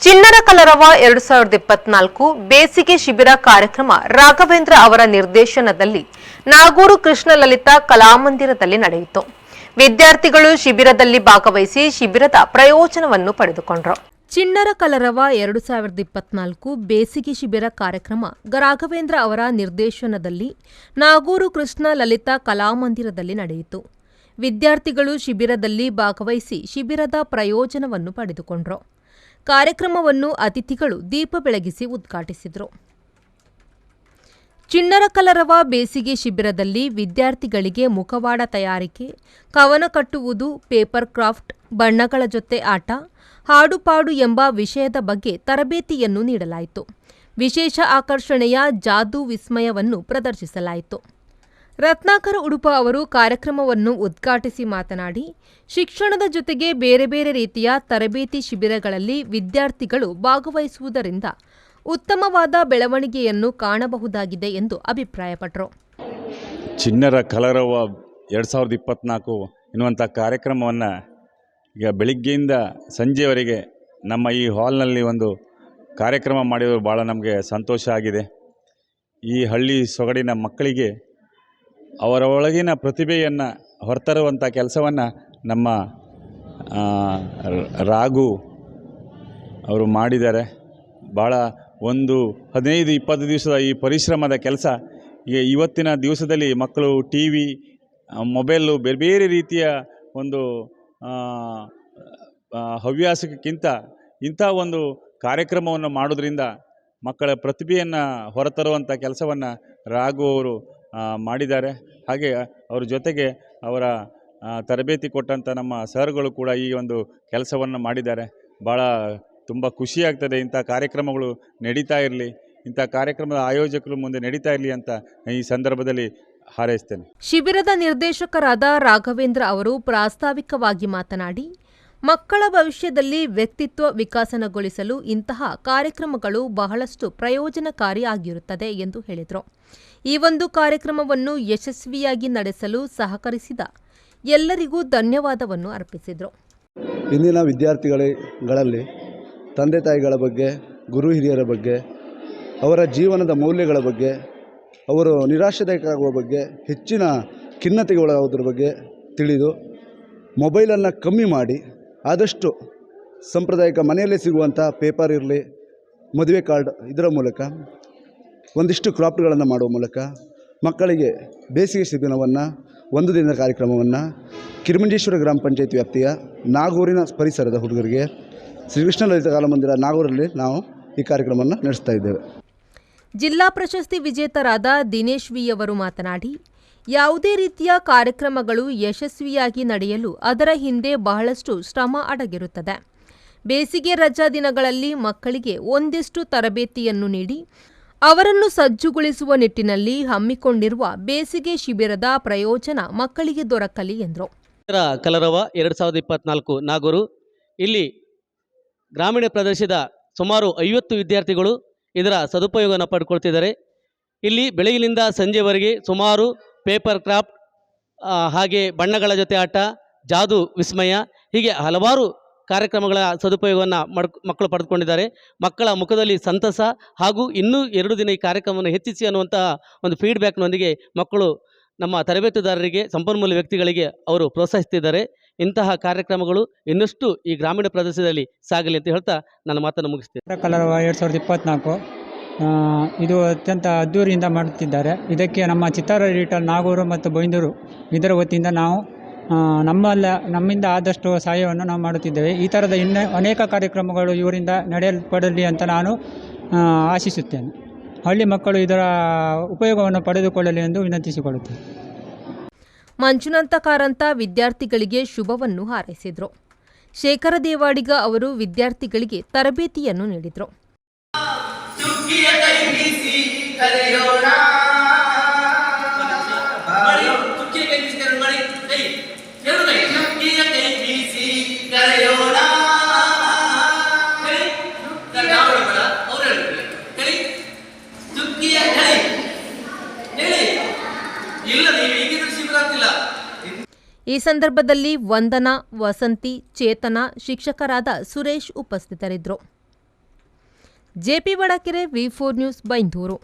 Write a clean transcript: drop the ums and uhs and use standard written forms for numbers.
ಚಿಣ್ಣರ ಕಲರವ 2024 ಬೇಸಿಗೆ ಶಿಬಿರ ಕಾರ್ಯಕ್ರಮ ರಾಘವೇಂದ್ರ ಅವರ ನಿರ್ದೇಶನದಲ್ಲಿ ನಾಗೂರು ಕೃಷ್ಣ ಲಲಿತಾ ಕಲಾಮಂದಿರದಲ್ಲಿ ನಡೆಯಿತು. ವಿದ್ಯಾರ್ಥಿಗಳು ಶಿಬಿರದಲ್ಲಿ ಭಾಗವಹಿಸಿ ಶಿಬಿರದ ಪ್ರಯೋಜನವನ್ನು ಪಡೆದುಕೊಂಡರು. ಚಿಣ್ಣರ ಕಲರವ 2024 ಬೇಸಿಗೆ ಶಿಬಿರ ಕಾರ್ಯಕ್ರಮ ರಾಘವೇಂದ್ರ ಅವರ ನಿರ್ದೇಶನದಲ್ಲಿ ನಾಗೂರು ಕೃಷ್ಣ ಲಲಿತಾ ಕಲಾಮಂದಿರದಲ್ಲಿ ನಡೆಯಿತು. ವಿದ್ಯಾರ್ಥಿಗಳು ಶಿಬಿರದಲ್ಲಿ ಭಾಗವಹಿಸಿ ಶಿಬಿರದ ಪ್ರಯೋಜನವನ್ನು ಪಡೆದುಕೊಂಡರು. ಕಾರ್ಯಕ್ರಮವನ್ನು ಅತಿಥಿಗಳು ದೀಪ ಬೆಳಗಿಸಿ ಉದ್ಘಾಟಿಸಿದರು. ಚಿಣ್ಣರ ಕಲರವ ಬೇಸಿಗೆ ಶಿಬಿರದಲ್ಲಿ ವಿದ್ಯಾರ್ಥಿಗಳಿಗೆ ಮುಖವಾಡ ತಯಾರಿಕೆ, ಕವನ ಕಟ್ಟುವುದು, ಪೇಪರ್ ಕ್ರಾಫ್ಟ್, ಬಣ್ಣಗಳ ಜೊತೆ ಆಟ, ಹಾಡುಪಾಡು ಎಂಬ ವಿಷಯದ ಬಗ್ಗೆ ತರಬೇತಿಯನ್ನು ನೀಡಲಾಯಿತು. ವಿಶೇಷ ಆಕರ್ಷಣೆಯ ಜಾದೂ ವಿಸ್ಮಯವನ್ನು ಪ್ರದರ್ಶಿಸಲಾಯಿತು. ರತ್ನಾಕರ ಉಡುಪ ಅವರು ಕಾರ್ಯಕ್ರಮವನ್ನು ಉದ್ಘಾಟಿಸಿ ಮಾತನಾಡಿ, ಶಿಕ್ಷಣದ ಜೊತೆಗೆ ಬೇರೆ ಬೇರೆ ರೀತಿಯ ತರಬೇತಿ ಶಿಬಿರಗಳಲ್ಲಿ ವಿದ್ಯಾರ್ಥಿಗಳು ಭಾಗವಹಿಸುವುದರಿಂದ ಉತ್ತಮವಾದ ಬೆಳವಣಿಗೆಯನ್ನು ಕಾಣಬಹುದಾಗಿದೆ ಎಂದು ಅಭಿಪ್ರಾಯಪಟ್ಟರು. ಚಿಣ್ಣರ ಕಲರವ 2024 ಎನ್ನುವಂಥ ಕಾರ್ಯಕ್ರಮವನ್ನು ಈಗ ಬೆಳಿಗ್ಗೆಯಿಂದ ಸಂಜೆವರೆಗೆ ನಮ್ಮ ಈ ಹಾಲ್ನಲ್ಲಿ ಒಂದು ಕಾರ್ಯಕ್ರಮ ಮಾಡಿರೋದು ಭಾಳ ನಮಗೆ ಸಂತೋಷ ಆಗಿದೆ. ಈ ಹಳ್ಳಿ ಸೊಗಡಿನ ಮಕ್ಕಳಿಗೆ ಅವರ ಒಳಗಿನ ಪ್ರತಿಭೆಯನ್ನು ಹೊರತರುವಂಥ ಕೆಲಸವನ್ನು ನಮ್ಮ ರಾಘು ಅವರು ಮಾಡಿದ್ದಾರೆ. ಭಾಳ ಒಂದು 15-20 ದಿವಸದ ಈ ಪರಿಶ್ರಮದ ಕೆಲಸ ಈಗ ಇವತ್ತಿನ ದಿವಸದಲ್ಲಿ ಮಕ್ಕಳು ಟಿವಿ, ಮೊಬೈಲು, ಬೇರೆ ಬೇರೆ ರೀತಿಯ ಒಂದು ಹವ್ಯಾಸಕ್ಕಿಂತ ಇಂಥ ಒಂದು ಕಾರ್ಯಕ್ರಮವನ್ನು ಮಾಡೋದ್ರಿಂದ ಮಕ್ಕಳ ಪ್ರತಿಭೆಯನ್ನು ಹೊರತರುವಂಥ ಕೆಲಸವನ್ನು ರಾಘು ಅವರು ಮಾಡಿದ್ದಾರೆ. ಹಾಗೆ ಅವ್ರ ಜೊತೆಗೆ ಅವರ ತರಬೇತಿ ಕೊಟ್ಟಂಥ ನಮ್ಮ ಸರ್ಗಳು ಕೂಡ ಈ ಒಂದು ಕೆಲಸವನ್ನು ಮಾಡಿದ್ದಾರೆ. ಭಾಳ ತುಂಬ ಖುಷಿಯಾಗ್ತದೆ. ಇಂಥ ಕಾರ್ಯಕ್ರಮಗಳು ನಡೀತಾ ಇರಲಿ, ಇಂಥ ಕಾರ್ಯಕ್ರಮದ ಆಯೋಜಕರು ಮುಂದೆ ನಡೀತಾ ಇರಲಿ ಅಂತ ಈ ಸಂದರ್ಭದಲ್ಲಿ ಹಾರೈಸ್ತೇನೆ. ಶಿಬಿರದ ನಿರ್ದೇಶಕರಾದ ರಾಘವೇಂದ್ರ ಅವರು ಪ್ರಾಸ್ತಾವಿಕವಾಗಿ ಮಾತನಾಡಿ, ಮಕ್ಕಳ ಭವಿಷ್ಯದಲ್ಲಿ ವ್ಯಕ್ತಿತ್ವ ವಿಕಸನಗೊಳಿಸಲು ಇಂತಹ ಕಾರ್ಯಕ್ರಮಗಳು ಬಹಳಷ್ಟು ಪ್ರಯೋಜನಕಾರಿ ಆಗಿರುತ್ತದೆ ಎಂದು ಹೇಳಿದರು. ಈ ಒಂದು ಕಾರ್ಯಕ್ರಮವನ್ನು ಯಶಸ್ವಿಯಾಗಿ ನಡೆಸಲು ಸಹಕರಿಸಿದ ಎಲ್ಲರಿಗೂ ಧನ್ಯವಾದವನ್ನು ಅರ್ಪಿಸಿದರು. ಇಂದಿನ ವಿದ್ಯಾರ್ಥಿಗಳಲ್ಲಿ ತಂದೆ ತಾಯಿಗಳ ಬಗ್ಗೆ, ಗುರು ಹಿರಿಯರ ಬಗ್ಗೆ, ಅವರ ಜೀವನದ ಮೌಲ್ಯಗಳ ಬಗ್ಗೆ, ಅವರು ನಿರಾಶಾದಾಯಕವಾಗುವ ಬಗ್ಗೆ, ಹೆಚ್ಚಿನ ಖಿನ್ನತೆಗೆ ಒಳಗಾಗೋದ್ರ ಬಗ್ಗೆ ತಿಳಿದು ಮೊಬೈಲನ್ನು ಕಮ್ಮಿ ಮಾಡಿ ಆದಷ್ಟು ಸಾಂಪ್ರದಾಯಿಕ ಮನೆಯಲ್ಲೇ ಸಿಗುವಂಥ ಪೇಪರ್ ಇರಲಿ, ಮದುವೆ ಕಾರ್ಡ್, ಇದರ ಮೂಲಕ ಒಂದಿಷ್ಟು ಕ್ರಾಫ್ಟ್ಗಳನ್ನು ಮಾಡುವ ಮೂಲಕ ಮಕ್ಕಳಿಗೆ ಬೇಸಿಗೆ ಶಿಬಿರವನ್ನು, ಒಂದು ದಿನದ ಕಾರ್ಯಕ್ರಮವನ್ನು ಕಿರಿಮಂಜೇಶ್ವರ ಗ್ರಾಮ ಪಂಚಾಯತ್ ವ್ಯಾಪ್ತಿಯ ನಾಗೂರಿನ ಪರಿಸರದ ಹುಡುಗರಿಗೆ ಶ್ರೀಕೃಷ್ಣ ಲಲಿತಾ ಕಲಾಮಂದಿರ ನಾಗೂರಲ್ಲಿ ನಾವು ಈ ಕಾರ್ಯಕ್ರಮವನ್ನು ನಡೆಸ್ತಾ ಇದ್ದೇವೆ. ಜಿಲ್ಲಾ ಪ್ರಶಸ್ತಿ ವಿಜೇತರಾದ ದಿನೇಶ್ ವಿ ಅವರು ಮಾತನಾಡಿ, ಯಾವುದೇ ರೀತಿಯ ಕಾರ್ಯಕ್ರಮಗಳು ಯಶಸ್ವಿಯಾಗಿ ನಡೆಯಲು ಅದರ ಹಿಂದೆ ಬಹಳಷ್ಟು ಶ್ರಮ ಅಡಗಿರುತ್ತದೆ. ಬೇಸಿಗೆ ರಜಾ ದಿನಗಳಲ್ಲಿ ಮಕ್ಕಳಿಗೆ ಒಂದಿಷ್ಟು ತರಬೇತಿಯನ್ನು ನೀಡಿ ಅವರನ್ನು ಸಜ್ಜುಗೊಳಿಸುವ ನಿಟ್ಟಿನಲ್ಲಿ ಹಮ್ಮಿಕೊಂಡಿರುವ ಬೇಸಿಗೆ ಶಿಬಿರದ ಪ್ರಯೋಜನ ಮಕ್ಕಳಿಗೆ ದೊರಕಲಿ ಎಂದರು. ಕಲರವ 2024 ನಾಗೂರು ಇಲ್ಲಿ ಗ್ರಾಮೀಣ ಪ್ರದೇಶದ ಸುಮಾರು 50 ವಿದ್ಯಾರ್ಥಿಗಳು ಇದರ ಸದುಪಯೋಗವನ್ನು ಪಡ್ಕೊಳ್ತಿದ್ದಾರೆ. ಇಲ್ಲಿ ಬೆಳಗಿನಿಂದ ಸಂಜೆವರೆಗೆ ಸುಮಾರು ಪೇಪರ್ ಕ್ರಾಫ್ಟ್, ಹಾಗೆ ಬಣ್ಣಗಳ ಜೊತೆ ಆಟ, ಜಾದೂ ವಿಸ್ಮಯ, ಹೀಗೆ ಹಲವಾರು ಕಾರ್ಯಕ್ರಮಗಳ ಸದುಪಯೋಗವನ್ನು ಮಕ್ಕಳು ಪಡೆದುಕೊಂಡಿದ್ದಾರೆ. ಮಕ್ಕಳ ಮುಖದಲ್ಲಿ ಸಂತಸ ಹಾಗೂ ಇನ್ನೂ 2 ದಿನ ಈ ಕಾರ್ಯಕ್ರಮವನ್ನು ಹೆಚ್ಚಿಸಿ ಅನ್ನುವಂತಹ ಒಂದು ಫೀಡ್ಬ್ಯಾಕ್ನೊಂದಿಗೆ ಮಕ್ಕಳು ನಮ್ಮ ತರಬೇತುದಾರರಿಗೆ, ಸಂಪನ್ಮೂಲ ವ್ಯಕ್ತಿಗಳಿಗೆ ಅವರು ಪ್ರೋತ್ಸಾಹಿಸ್ತಿದ್ದಾರೆ. ಇಂತಹ ಕಾರ್ಯಕ್ರಮಗಳು ಇನ್ನಷ್ಟು ಈ ಗ್ರಾಮೀಣ ಪ್ರದೇಶದಲ್ಲಿ ಸಾಗಲಿ ಅಂತ ಹೇಳ್ತಾ ನನ್ನ ಮಾತನ್ನು ಮುಗಿಸ್ತೇನೆ. ಕಲರವ 2024 ಇದು ಅತ್ಯಂತ ಅದ್ದೂರಿಯಿಂದ ಮಾಡುತ್ತಿದ್ದಾರೆ. ಇದಕ್ಕೆ ನಮ್ಮ ಚಿತ್ತಾರ ಡಿಜಿಟಲ್ ನಾಗೂರು ಮತ್ತು ಬೈಂದೂರು ಇದರ ವತಿಯಿಂದ ನಾವು ನಮ್ಮಿಂದ ಆದಷ್ಟು ಸಹಾಯವನ್ನು ನಾವು ಮಾಡುತ್ತಿದ್ದೇವೆ. ಈ ಥರದ ಇನ್ನೂ ಅನೇಕ ಕಾರ್ಯಕ್ರಮಗಳು ಇವರಿಂದ ನಡೆಯಲ್ಪಡಲಿ ಅಂತ ನಾನು ಆಶಿಸುತ್ತೇನೆ. ಹಳ್ಳಿ ಮಕ್ಕಳು ಇದರ ಉಪಯೋಗವನ್ನು ಪಡೆದುಕೊಳ್ಳಲಿ ಎಂದು ವಿನಂತಿಸಿಕೊಳ್ಳುತ್ತೇನೆ. ಮಂಜುನಾಥ ಕಾರಂತ ವಿದ್ಯಾರ್ಥಿಗಳಿಗೆ ಶುಭವನ್ನು ಹಾರೈಸಿದರು. ಶೇಖರ ದೇವಾಡಿಗ ಅವರು ವಿದ್ಯಾರ್ಥಿಗಳಿಗೆ ತರಬೇತಿಯನ್ನು ನೀಡಿದರು. ಈ ಸಂದರ್ಭದಲ್ಲಿ ವಂದನಾ, ವಸಂತಿ, ಚೇತನ, ಶಿಕ್ಷಕರಾದ ಸುರೇಶ್ ಉಪಸ್ಥಿತರಿದ್ದರು. ಜೆಪಿ ಬಡಕೆರೆ, ವಿ4 ನ್ಯೂಸ್, ಬೈಂದೂರು.